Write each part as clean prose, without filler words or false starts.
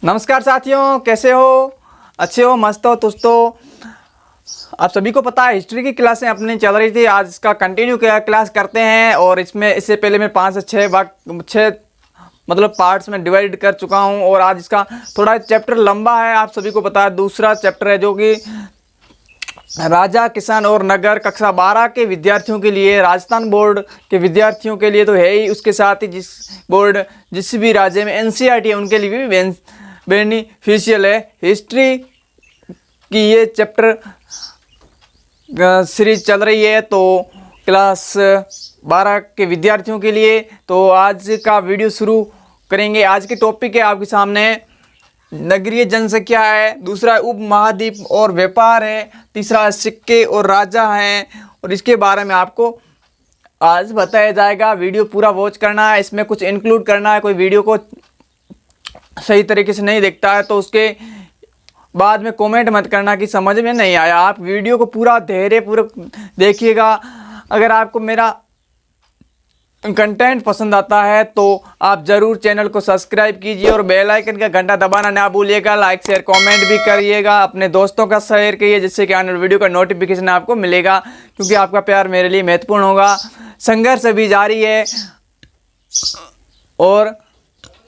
नमस्कार साथियों, कैसे हो? अच्छे हो, मस्त हो, तुस्त हो? आप सभी को पता है हिस्ट्री की क्लासें अपनी चल रही थी। आज इसका कंटिन्यू क्लास करते हैं और इससे पहले मैं 5 से 6 मतलब पार्ट्स में डिवाइड कर चुका हूं और आज इसका थोड़ा चैप्टर लंबा है। आप सभी को पता है दूसरा चैप्टर है जो कि राजा, किसान और नगर, कक्षा 12 के विद्यार्थियों के लिए, राजस्थान बोर्ड के विद्यार्थियों के लिए तो है ही, उसके साथ ही जिस भी राज्य में एनसीईआरटी है उनके लिए भी बेनिफिशियल है। हिस्ट्री की ये चैप्टर सीरीज चल रही है तो क्लास 12 के विद्यार्थियों के लिए। तो आज का वीडियो शुरू करेंगे। आज के टॉपिक है आपके सामने नगरीय जनसंख्या है, दूसरा उप महाद्वीप और व्यापार है, तीसरा सिक्के और राजा हैं और इसके बारे में आपको आज बताया जाएगा। वीडियो पूरा वॉच करना है, इसमें कुछ इंक्लूड करना है। कोई वीडियो को सही तरीके से नहीं देखता है तो उसके बाद में कमेंट मत करना कि समझ में नहीं आया। आप वीडियो को पूरा धैर्यपूर्वक देखिएगा। अगर आपको मेरा कंटेंट पसंद आता है तो आप ज़रूर चैनल को सब्सक्राइब कीजिए और बेल आइकन का घंटा दबाना ना भूलिएगा। लाइक शेयर कमेंट भी करिएगा, अपने दोस्तों का शेयर करिए जिससे कि आने वाली वीडियो का नोटिफिकेशन आपको मिलेगा, क्योंकि आपका प्यार मेरे लिए महत्वपूर्ण होगा। संघर्ष अभी जारी है और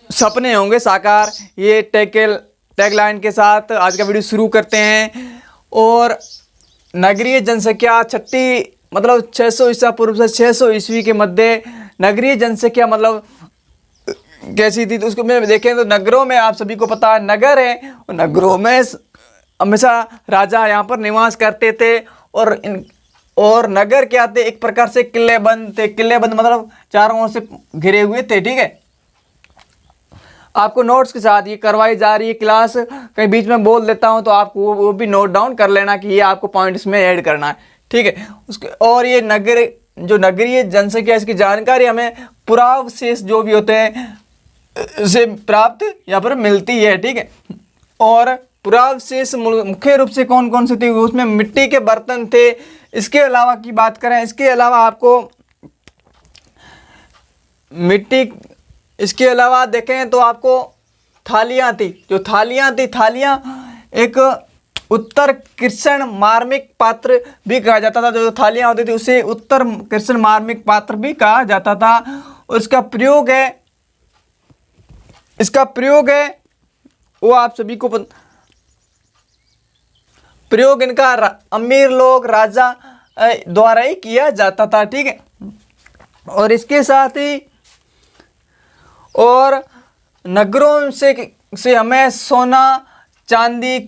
सपने होंगे साकार, ये टैगलाइन के साथ आज का वीडियो शुरू करते हैं। और नगरीय जनसंख्या मतलब 600 ईसा पूर्व से 600 ईस्वी के मध्य नगरीय जनसंख्या मतलब कैसी थी, तो उसको में देखें तो नगरों में आप सभी को पता है नगर है और नगरों में हमेशा राजा यहाँ पर निवास करते थे। और नगर क्या थे, एक प्रकार से किलेबंद थे। किलेबंद मतलब चारों ओर से घिरे हुए थे। ठीक है, आपको नोट्स के साथ ये करवाई जा रही है क्लास। कहीं बीच में बोल देता हूँ तो आपको वो भी नोट डाउन कर लेना कि ये आपको पॉइंट इसमें ऐड करना है। ठीक है, उसके और ये नगरीय जनसंख्या, इसकी जानकारी हमें पुरावशेष जो भी होते हैं से प्राप्त यहाँ पर मिलती है। ठीक है, और पुरावशेष मुख्य रूप से कौन कौन से थे, उसमें मिट्टी के बर्तन थे। इसके अलावा की बात करें, इसके अलावा आपको इसके अलावा देखें तो आपको थालियाँ थी। जो थालियाँ थी, थालियाँ एक उत्तर कृष्ण मार्मिक पात्र भी कहा जाता था। जो थालियाँ होती थी उसे उत्तर कृष्ण मार्मिक पात्र भी कहा जाता था। और इसका प्रयोग है वो आप सभी को प्रयोग इनका अमीर लोग, राजा द्वारा ही किया जाता था। ठीक है, और इसके साथ ही और नगरों से हमें सोना, चांदी,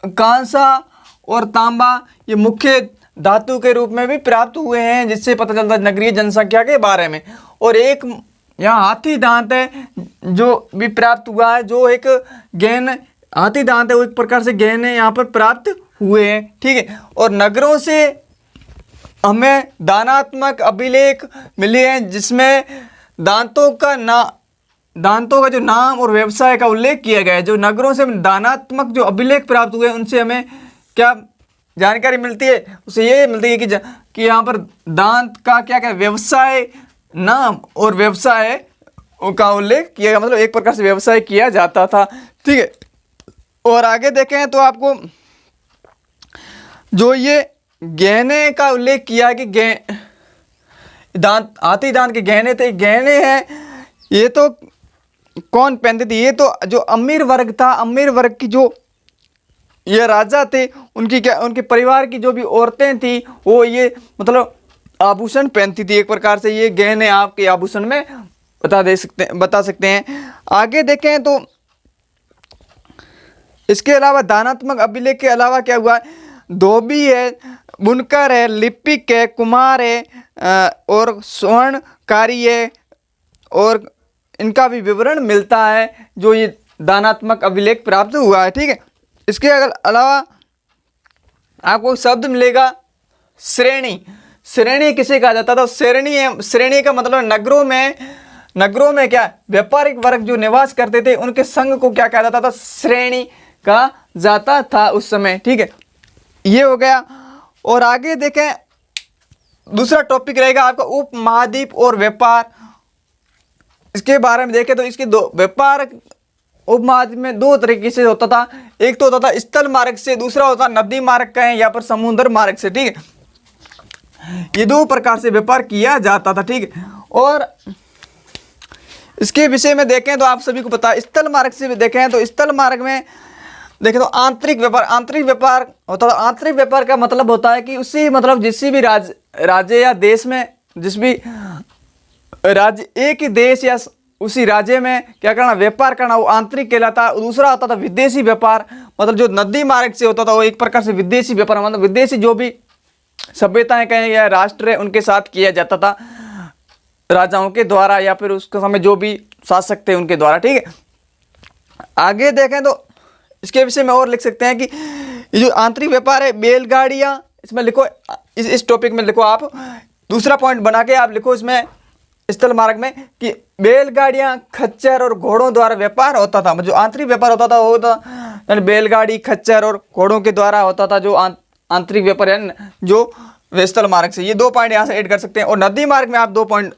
कांसा और तांबा ये मुख्य धातु के रूप में भी प्राप्त हुए हैं, जिससे पता चलता है नगरीय जनसंख्या के बारे में। और एक यहाँ हाथी दांत है जो भी प्राप्त हुआ है, जो एक गहन हाथी दांत है, वो एक प्रकार से गहने यहाँ पर प्राप्त हुए हैं। ठीक है, और नगरों से हमें दानात्मक अभिलेख मिले हैं जिसमें दांतों का जो नाम और व्यवसाय का उल्लेख किया गया है। जो नगरों से दानात्मक जो अभिलेख प्राप्त हुए हैं उनसे हमें क्या जानकारी मिलती है, उसे ये मिलती है कि यहाँ पर दांत का क्या क्या व्यवसाय, नाम और व्यवसाय का उल्लेख किया गया, मतलब एक प्रकार से व्यवसाय किया जाता था। ठीक है, और आगे देखें तो आपको जो ये गहने का उल्लेख किया कि हाथी दांत के गहने थे। गहने हैं ये तो कौन पहनते थे, ये तो जो अमीर वर्ग था, अमीर वर्ग की जो ये राजा थे उनके परिवार की जो भी औरतें थी वो ये मतलब आभूषण पहनती थी। एक प्रकार से ये गहने आपके आभूषण में बता सकते हैं। आगे देखें तो इसके अलावा दानात्मक अभिलेख के अलावा क्या हुआ, धोबी है, बुनकर है, लिपिक है, कुम्हार है और स्वर्णकारी है, और इनका भी विवरण मिलता है जो ये दानात्मक अभिलेख प्राप्त हुआ है। ठीक है, इसके अलावा आपको शब्द मिलेगा श्रेणी। श्रेणी किसे कहा जाता था, श्रेणी का मतलब नगरों में क्या व्यापारिक वर्ग जो निवास करते थे उनके संघ को क्या कहा जाता था, श्रेणी कहा जाता था उस समय। ठीक है, ये हो गया। और आगे देखें दूसरा टॉपिक रहेगा आपका उप महाद्वीप और व्यापार। इसके बारे में देखें तो इसके दो व्यापार उपमहाद्वीप में दो तरीके से होता था। एक तो होता था स्थल मार्ग से, दूसरा होता नदी मार्ग का है या पर समुद्र मार्ग से। ठीक है, ये दो प्रकार से व्यापार किया जाता था। ठीक है, और इसके विषय में देखें तो आप सभी को पता है, स्थल मार्ग से देखें तो स्थल मार्ग में देखें तो आंतरिक व्यापार होता है। आंतरिक व्यापार का मतलब होता है कि उसी मतलब जिस भी राज्य या देश में, जिस भी राज्य, एक ही देश या उसी राज्य में क्या करना, व्यापार करना, वो आंतरिक कहलाता है। दूसरा होता था विदेशी व्यापार, मतलब जो नदी मार्ग से होता था वो एक प्रकार से विदेशी व्यापार, मतलब विदेशी जो भी सभ्यताएं कहें या राष्ट्र है उनके साथ किया जाता था, राजाओं के द्वारा या फिर उस समय जो भी शासक थे उनके द्वारा। ठीक है, आगे देखें तो इसके विषय में और लिख सकते हैं कि ये जो आंतरिक व्यापार है, बैलगाड़ियां, इसमें लिखो, इस टॉपिक में लिखो आप, दूसरा पॉइंट बना के आप लिखो इसमें स्थल मार्ग में कि बैलगाड़ियां, खच्चर और घोड़ों द्वारा व्यापार होता था। जो आंतरिक व्यापार होता था वो था बैलगाड़ी, खच्चर और घोड़ों के द्वारा होता था, जो आंतरिक व्यापार है जो स्थल मार्ग से। ये दो पॉइंट यहाँ से ऐड कर सकते हैं। और नदी मार्ग में आप दो पॉइंट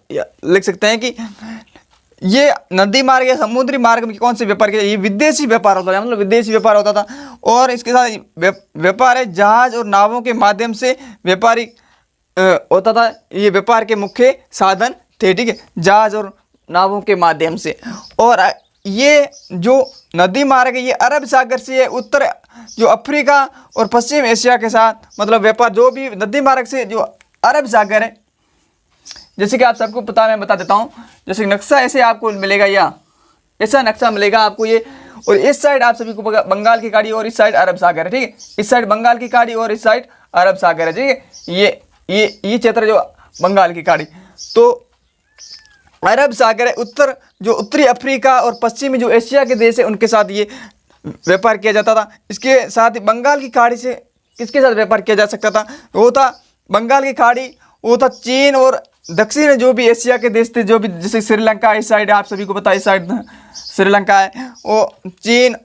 लिख सकते हैं कि ये नदी मार्ग या समुद्री मार्ग में कौन से व्यापार के, ये विदेशी व्यापार होता था, मतलब विदेशी व्यापार होता था। और इसके साथ व्यापार है जहाज और नावों के माध्यम से व्यापारी होता था। ये व्यापार के मुख्य साधन थे। ठीक है, जहाज और नावों के माध्यम से। और ये जो नदी मार्ग है ये अरब सागर से उत्तर जो अफ्रीका और पश्चिम एशिया के साथ मतलब व्यापार, जो भी नदी मार्ग से जो अरब सागर है, जैसे कि आप सबको पता, मैं बता देता हूँ। जैसे नक्शा ऐसे आपको मिलेगा, या ऐसा नक्शा मिलेगा आपको ये, और इस साइड आप सभी को बंगाल की खाड़ी और इस साइड अरब सागर है। ठीक है, इस साइड बंगाल की खाड़ी और इस साइड अरब सागर है। ठीक है, ये क्षेत्र जो बंगाल की खाड़ी, तो अरब सागर है, जो उत्तरी अफ्रीका और पश्चिमी जो एशिया के देश है उनके साथ ये व्यापार किया जाता था। इसके साथ ही बंगाल की खाड़ी से किसके साथ व्यापार किया जा सकता था, वो था बंगाल की खाड़ी, वो था चीन और दक्षिण जो भी एशिया के देश थे, जो भी जैसे श्रीलंका, इस साइड आप सभी को पता है, इस साइड श्रीलंका है, वो चीन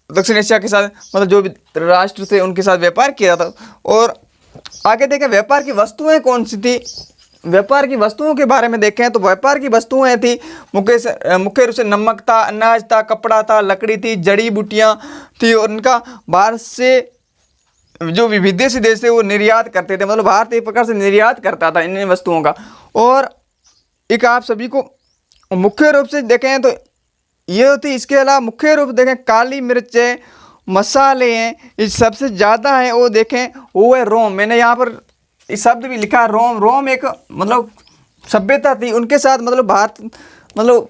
दक्षिण एशिया के साथ मतलब जो भी राष्ट्र थे उनके साथ व्यापार किया था। और आगे देखें व्यापार की वस्तुएं कौन सी थी। व्यापार की वस्तुओं के बारे में देखें तो व्यापार की वस्तुएं थी मुख्य रूप से नमक था, अनाज था, कपड़ा था, लकड़ी थी, जड़ी बूटियां थी। और उनका भारत से जो विदेशी देश थे वो निर्यात करते थे, मतलब भारत एक प्रकार से निर्यात करता था इन वस्तुओं का। और एक आप सभी को मुख्य रूप से देखें तो ये होती, इसके अलावा मुख्य रूप देखें काली मिर्च है, मसाले हैं, ये सबसे ज़्यादा है वो देखें वो है रोम। मैंने यहाँ पर इस शब्द भी लिखा है रोम। रोम एक मतलब सभ्यता थी, उनके साथ मतलब भारत मतलब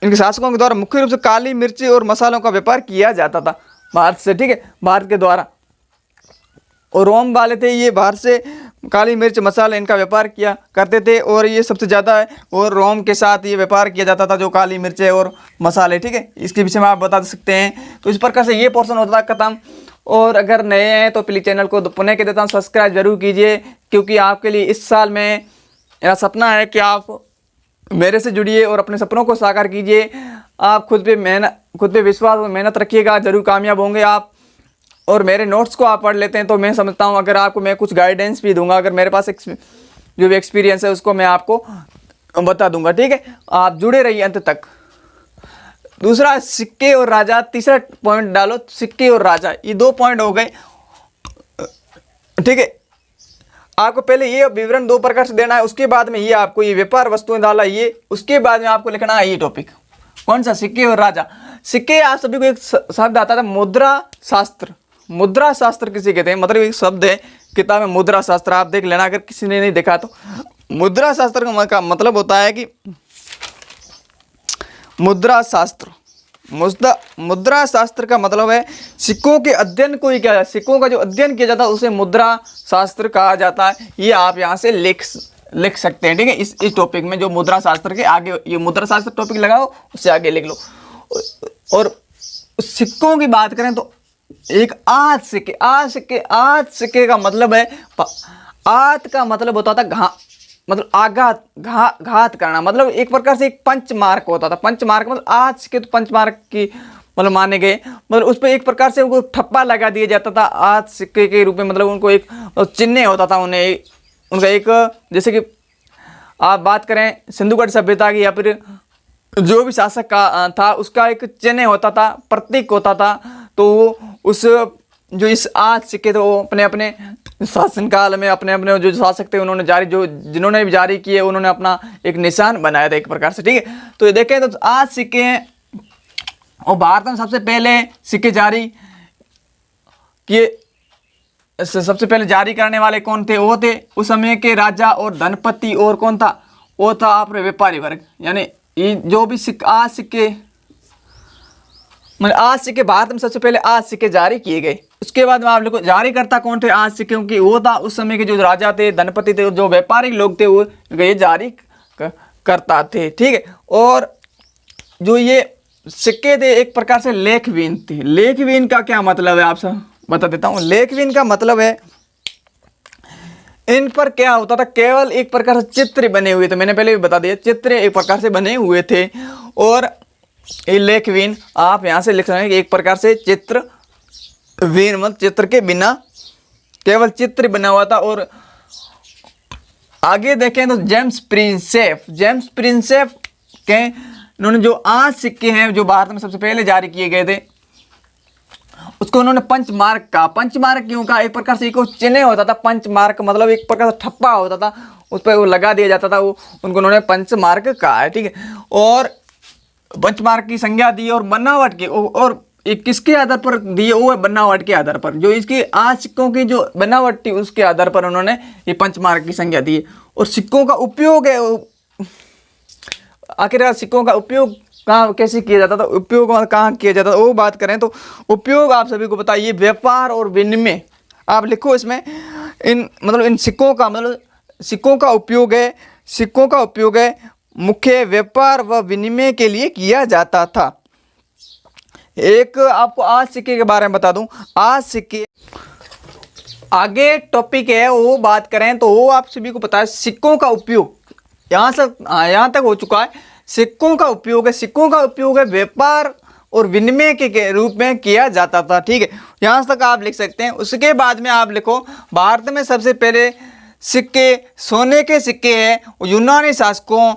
इनके शासकों के द्वारा मुख्य रूप से काली मिर्ची और मसालों का व्यापार किया जाता था भारत से। ठीक है, भारत के द्वारा। और रोम वाले थे ये भारत से काली मिर्च मसाले इनका व्यापार किया करते थे, और ये सबसे ज़्यादा है। और रोम के साथ ये व्यापार किया जाता था जो काली मिर्च और मसाले। ठीक है, इसके विषय में आप बता सकते हैं। तो इस प्रकार से ये पोर्शन होता था खत्म। और अगर नए हैं तो प्लीज़ चैनल को पुनः कह देता हूँ सब्सक्राइब जरूर कीजिए, क्योंकि आपके लिए इस साल में मेरा सपना है कि आप मेरे से जुड़िए और अपने सपनों को साकार कीजिए। आप खुद पे विश्वास और मेहनत रखिएगा, ज़रूर कामयाब होंगे आप। और मेरे नोट्स को आप पढ़ लेते हैं तो मैं समझता हूँ अगर आपको मैं कुछ गाइडेंस भी दूंगा, अगर मेरे पास जो भी एक्सपीरियंस है उसको मैं आपको बता दूंगा। ठीक है, आप जुड़े रहिए अंत तक। दूसरा सिक्के और राजा, तीसरा पॉइंट डालो सिक्के और राजा, ये दो पॉइंट हो गए। ठीक है, आपको पहले ये विवरण दो प्रकार से देना है, उसके बाद में ये आपको ये व्यापार वस्तुएं डाला ये, उसके बाद में आपको लिखना है ये टॉपिक कौन सा, सिक्के और राजा। सिक्के आप सभी को एक शब्द आता था मुद्रा शास्त्र। मुद्रा शास्त्र किसे कहते हैं, मतलब एक शब्द है किताब में मुद्रा शास्त्र, आप देख लेना अगर किसी ने नहीं देखा तो। मुद्रा शास्त्र का मतलब होता है कि मुद्रा शास्त्र, मुद्रा शास्त्र का मतलब है सिक्कों के अध्ययन को ही किया जाता है। सिक्कों का जो अध्ययन किया जाता है उसे मुद्रा शास्त्र कहा जाता है। ये आप यहाँ से लिख सकते हैं। ठीक है, इस टॉपिक में जो मुद्रा शास्त्र के आगे ये मुद्रा शास्त्र टॉपिक लगाओ, उससे आगे लिख लो। और सिक्कों की बात करें तो एक आध सिक्के का मतलब है, आध का मतलब होता था मतलब घात करना, मतलब एक प्रकार से एक पंच मार्क होता था। पंच मार्क मतलब आज के तो पंच मार्क की मतलब माने गए, मतलब उस पर एक प्रकार से उनको ठप्पा लगा दिया जाता था आज सिक्के के रूप में, मतलब उनको एक चिन्ह होता था उन्हें, उनका एक, जैसे कि आप बात करें सिंधुगढ़ सभ्यता की या फिर जो भी शासक का था उसका एक चिन्ह होता था, प्रतीक होता था। तो वो उस जो इस आज सिक्के थे वो अपने अपने शासनकाल में अपने अपने जो शासक थे उन्होंने जारी, जो जिन्होंने भी जारी किए उन्होंने अपना एक निशान बनाया था एक प्रकार से। ठीक है, तो ये देखें तो आज सिक्के हैं और भारत में सबसे पहले सिक्के जारी किए, सबसे पहले जारी करने वाले कौन थे? वो थे उस समय के राजा और धनपति। और कौन था? वो था आपने व्यापारी वर्ग। यानी ये जो भी आज सिक्के मतलब आज सिक्के भारत में सबसे पहले आज सिक्के जारी किए गए। उसके बाद में आप लोग जारी करता कौन थे आज सिक्के? क्योंकि वो था उस समय के जो राजा थे, धनपति थे, जो व्यापारी लोग थे, वो ये जारी करता थे। ठीक है, और जो ये सिक्के थे एक प्रकार से लेखविहीन थी। लेखविहीन का क्या मतलब है? आप सब बता देता हूँ। लेखविहीन का मतलब है इन पर क्या होता था, केवल एक प्रकार से चित्र बने हुए थे। मैंने पहले भी बता दिया, चित्र एक प्रकार से बने हुए थे। और ये लेखविहीन आप यहाँ से लिख रहे हैं कि एक प्रकार से चित्रहीन, मतलब चित्र के बिना केवल चित्र बना हुआ था। और आगे देखें तो जेम्स प्रिंसेप के इन्होंने जो आज सिक्के हैं जो भारत में सबसे पहले जारी किए गए थे उसको उन्होंने पंचमार्क कहा। पंचमार्क क्यों कहा? एक प्रकार से एक चिन्ह होता था पंचमार्क, मतलब एक प्रकार से ठप्पा होता था, उस पर वो लगा दिया जाता था, वो उनको उन्होंने पंचमार्क कहा है। ठीक है, और पंचमार्क की संज्ञा दी और बनावट की, और किसके आधार पर दिए? वो बनावट के आधार पर, जो इसकी आज सिक्कों की जो बनावट थी उसके आधार पर उन्होंने ये पंचमार्क की संज्ञा दी। और सिक्कों का उपयोग है, आखिर सिक्कों का उपयोग कहाँ कैसे किया जाता था, उपयोग कहाँ किया जाता था, वो बात करें तो उपयोग आप सभी को बताइए व्यापार और विनिमय। आप लिखो इसमें इन मतलब इन सिक्कों का मतलब सिक्कों का उपयोग है मुख्य व्यापार व विनिमय के लिए किया जाता था। एक आपको आज सिक्के के बारे में बता दूं। आज सिक्के आगे टॉपिक है वो बात करें तो वो आप सभी को पता है सिक्कों का उपयोग यहाँ तक हो चुका है। सिक्कों का उपयोग है व्यापार और विनिमय के रूप में किया जाता था। ठीक है, यहाँ तक आप लिख सकते हैं। उसके बाद में आप लिखो भारत में सबसे पहले सिक्के सोने के सिक्के हैं यूनानी शासकों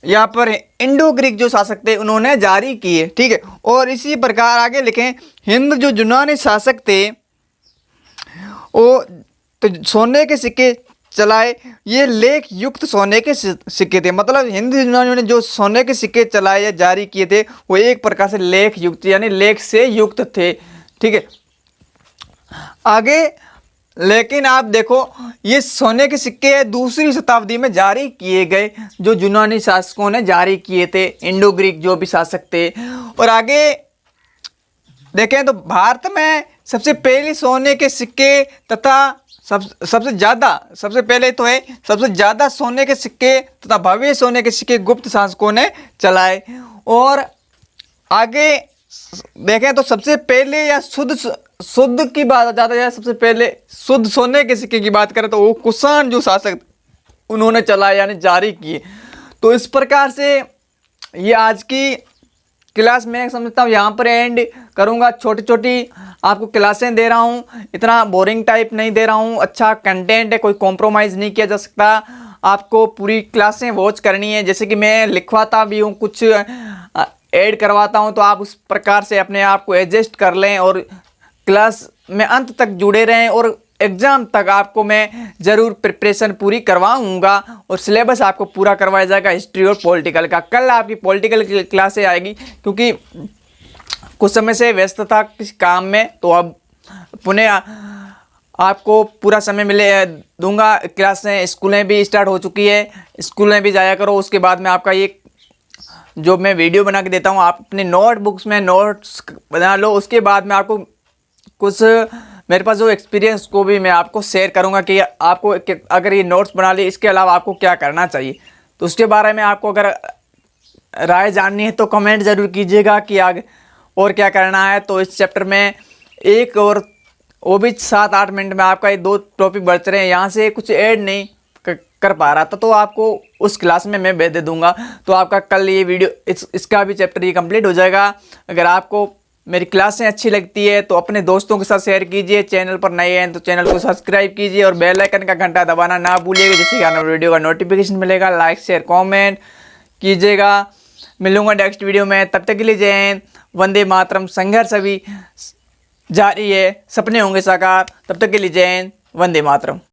यहाँ पर इंडो ग्रीक जो शासक थे उन्होंने जारी किए। ठीक है, और इसी प्रकार आगे लिखें हिंद जो यूनानी शासक थे वो तो सोने के सिक्के चलाए, ये लेख युक्त सोने के सिक्के थे। मतलब हिंदू यूनानियों ने जो सोने के सिक्के चलाए या जारी किए थे वो एक प्रकार से लेख युक्त यानी लेख से युक्त थे। ठीक है, आगे लेकिन आप देखो ये सोने के सिक्के दूसरी शताब्दी में जारी किए गए, जो यूनानी शासकों ने जारी किए थे, इंडो ग्रीक जो भी शासक थे। और आगे देखें तो भारत में सबसे पहले सोने के सिक्के तथा सबसे ज़्यादा सोने के सिक्के तथा भव्य सोने के सिक्के गुप्त शासकों ने चलाए। और आगे देखें तो सबसे पहले या शुद्ध की बात ज़्यादा है, सबसे पहले शुद्ध सोने के सिक्के की बात करें तो वो कुषाण जो शासक उन्होंने चलाए यानी जारी किए। तो इस प्रकार से ये आज की क्लास मैं समझता हूँ यहाँ पर एंड करूँगा। छोटी छोटी आपको क्लासें दे रहा हूँ, इतना बोरिंग टाइप नहीं दे रहा हूँ, अच्छा कंटेंट है, कोई कॉम्प्रोमाइज़ नहीं किया जा सकता। आपको पूरी क्लासें वॉच करनी है, जैसे कि मैं लिखवाता भी हूँ, कुछ ऐड करवाता हूँ, तो आप उस प्रकार से अपने आप को एडजस्ट कर लें और क्लास में अंत तक जुड़े रहें। और एग्ज़ाम तक आपको मैं ज़रूर प्रिपरेशन पूरी करवाऊँगा और सिलेबस आपको पूरा करवाया जाएगा हिस्ट्री और पॉलिटिकल का। कल आपकी पॉलिटिकल की क्लासें आएगी क्योंकि कुछ समय से व्यस्त था किसी काम में, तो अब पुनः आपको पूरा समय दूंगा। क्लासें स्कूलें भी स्टार्ट हो चुकी है, स्कूलें भी जाया करो। उसके बाद में आपका ये जो मैं वीडियो बना के देता हूँ आप अपने नोटबुक्स में नोट्स बना लो। उसके बाद में आपको कुछ मेरे पास जो एक्सपीरियंस को भी मैं आपको शेयर करूंगा कि आपको अगर ये नोट्स बना लिए इसके अलावा आपको क्या करना चाहिए। तो उसके बारे में आपको अगर राय जाननी है तो कमेंट ज़रूर कीजिएगा कि आगे और क्या करना है। तो इस चैप्टर में एक और वो भी 7-8 मिनट में आपका ये 2 टॉपिक बच रहे हैं, यहाँ से कुछ ऐड नहीं कर पा रहा था तो आपको उस क्लास में मैं भेज दे दूँगा। तो आपका कल ये वीडियो इसका भी चैप्टर ये कंप्लीट हो जाएगा। अगर आपको मेरी क्लासें अच्छी लगती है तो अपने दोस्तों के साथ शेयर कीजिए। चैनल पर नए हैं तो चैनल को सब्सक्राइब कीजिए और बेल आइकन का घंटा दबाना ना भूलिएगा, जिससे कि वीडियो का नोटिफिकेशन मिलेगा। लाइक शेयर कमेंट कीजिएगा। मिलूंगा नेक्स्ट वीडियो में। तब तक के लिए जय हिंद, वंदे मातरम। संघर्ष अभी जारी है, सपने होंगे साकार। तब तक के लिए जय हिंद, वंदे मातरम।